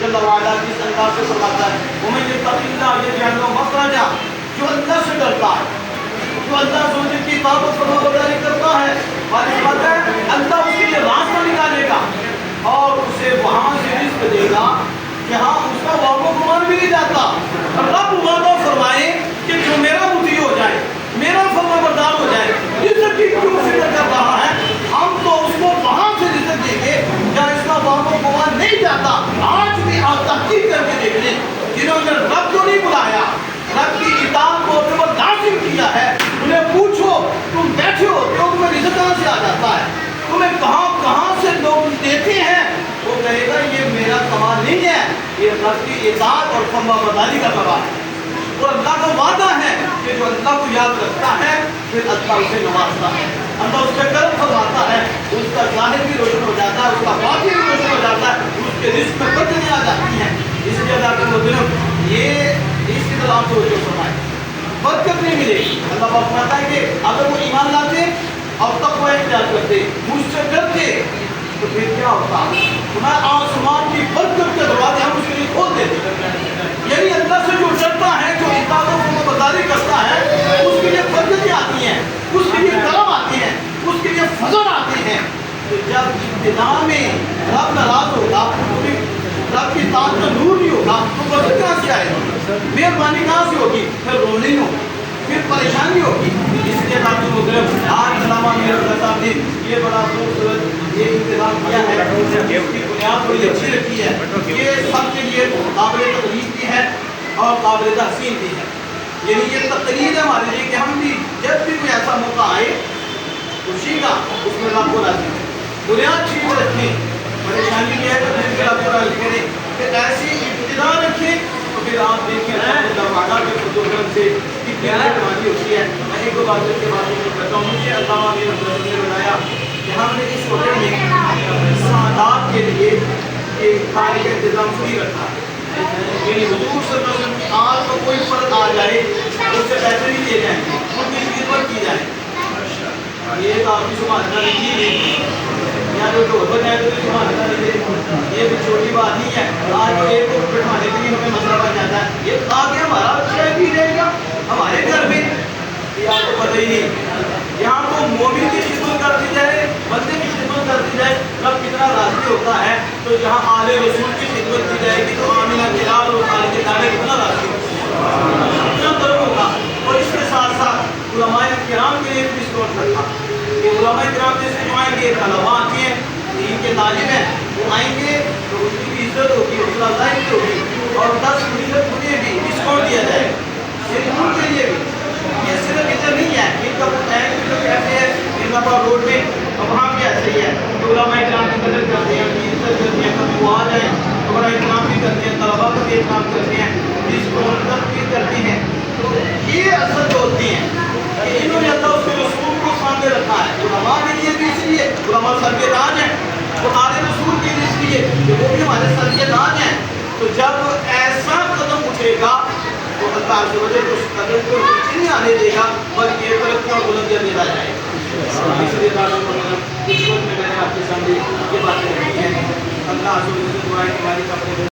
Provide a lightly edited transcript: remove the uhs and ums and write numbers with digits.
जल्ल वाला जिस अंदाज से फरमाता है वमन यत्तक़िल्लाह यजअल लहु मखरजा, जो अल्लाह से डरता है, जो अल्लाह से की इताअत और फरमाबरदारी करता है, वाली बात है अल्लाह उसके लिए रास्ता निकालेगा और उसे वहाँ से रिज़्क़ देगा जहाँ उसका वाक़ो गुमान भी नहीं जाता। रब वादा फरमाए कि जो मेरा मुती हो जाए, मेरा फरमाबरदार हो जाए, रिज़्क़ की क्यों फिक्र कर रहा है, हम तो उसको वहाँ से रिज़्क़ देंगे जहाँ इसका वाक़ो गुमान नहीं जाता। आज भी आप तहकीक करके देख लें, जिन्होंने रब को नहीं बुलाया, रब की इताअत को अपने पर लाज़िम किया है, उन्हें पूछो तुम बैठे हो तो तुम्हें रिज़्क़ कहाँ से आ जाता है, तुम्हें कहाँ कहाँ से लोग देते हैं, वो कहेगा ये मेरा कमाल नहीं है, ये रब की इताअत और फरमाबरदारी का कमाल है। और अल्लाह का वादा है कि जो अल्लाह को याद रखता है फिर अल्लाह उसे नवाजता है, अल्लाह उस पर करम फरमाता है, उसका ज़ाहिर भी रोशन हो जाता है, उसका बातिन भी रोशन हो जाता है, उसके रिज़्क़ में बरकतें आ जाती हैं। इसलिए अल्लाह के मुअज़्ज़िन ये इसकी तरह आप तवज्जो फरमाएं, बरकत नहीं मिलेगी। अल्लाह पाक फरमाता है कि अगर वो ईमान लाते और तक़वा इख्तियार करते, मुझसे डरते, तो फिर क्या होता, मैं आसमान की बरकत के दरवाजे हम उसके लिए खोल देते। यही अल्लाह से जो डरता है, जो इताअत और फरमाबरदारी करता है, उसके लिए बरकतें आती हैं, उसके लिए करम आते हैं, उसके लिए फज़ल आते हैं। तो जब इब्तिदा में रब नाराज़ होगा, तो रब की इताअत का नूर नहीं होगा, तो बरकत कहाँ से आएगी, मेहरबानी कहाँ से होगी, फिर रोने होगी, फिर परेशानी होगी। इसलिए ताकि मुहतरम आज अल्लामा मीर साहब ने ये बड़ा खूबसूरत ये इंतज़ाम किया है, इसकी बुनियाद बड़ी अच्छी रखी है, ये सबके लिए काबिल तकरीर भी है और काबिल तहसीन भी है। यानी ये तकरीर है हमारे लिए कि हम भी जब भी कोई ऐसा मौका आए खुशी का उसमें रब को राज़ी करें, बुनियाद ठीक रखें, परेशानी ये है तो फिर रब को राज़ी करें, फिर ऐसी इब्तिदा रखें तो फिर आप देखें वादा के फज़ल से कितनी मेहरबानी होती है। मैं एक दो बातों के बाद करता हूँ। मुझे अल्लाह ने बताया कि हमने इस होटल में सादात के लिए एक खाने का इंतज़ाम फ्री रखा है, यानी हुज़ूर सल्लल्लाहु अलैहि वसल्लम की आल को कोई फ़र्क आ जाए उससे पैसे नहीं दिए जाएंगे, उनकी खिदमत की जाए। ये तो आपकी सुभान अल्लाह नहीं या जो हो जाए तो सुभान अल्लाह नहीं दे, ये भी छोटी बात नहीं है। आज तो एक को बैठाने के लिए हमें मसला बन जाता है, ये आगे हमारा अच्छा भी रहेगा हमारे घर में, ये आपको पता ही नहीं। यहाँ तो मोमिन की खिदमत कर दी जाए, बंदे की खिदमत कर दी जाए, रब कितना राज़ी होता है। तो जहाँ आले रसूल की खिदमत की जाएगी तो आमिना बिलाल और खालिद के दाने कितना राज़ी कितना तरफ होगा। और इसके साथ साथ उलमाए किराम के लिए भी स्टोर रखा, ये उलमाए किराम जैसे जो आएंगे तलबा आती हैं, दीन के तालिब हैं, वो आएंगे तो उनकी भी इज्जत होगी, हौसला अफजाई भी होगी और 10% उन्हें भी डिस्काउंट दिया जाएगा, सिर्फ उनके लिए भी। ये सिर्फ इधर नहीं है, इनका जो कहते हैं इनका रोड में अब वहाँ भी ऐसे ही है कि उलमाए किराम की कदर करते हैं, उनकी इज्जत करते हैं, कभी वो आ जाए तो बड़ा इकराम भी करते हैं, तलबा का भी इकराम करते हैं, डिस्काउंट भी करते हैं। तो ये असल जो होती हैं कि इन्होंने अल्लाह उसके रसूल को सामने रखा है, उलमा के लिए भी इसलिए उलमा सरकेदाज हैं, और आले रसूल के लिए इसलिए कि वो भी हमारे सरकेदाज हैं। तो जब ऐसा कदम उठेगा तो अल्लाह अज़्ज़ व जल उस कदम को नीचे नहीं आने देगा, बल्कि ये तरक्की और बुलंदियाँ देता जाएगा। इसलिए कुछ वक्त में मैंने आपके सामने ये बातें रखी हैं। अल्लाह अज़्ज़ व जल दुआएं हमारी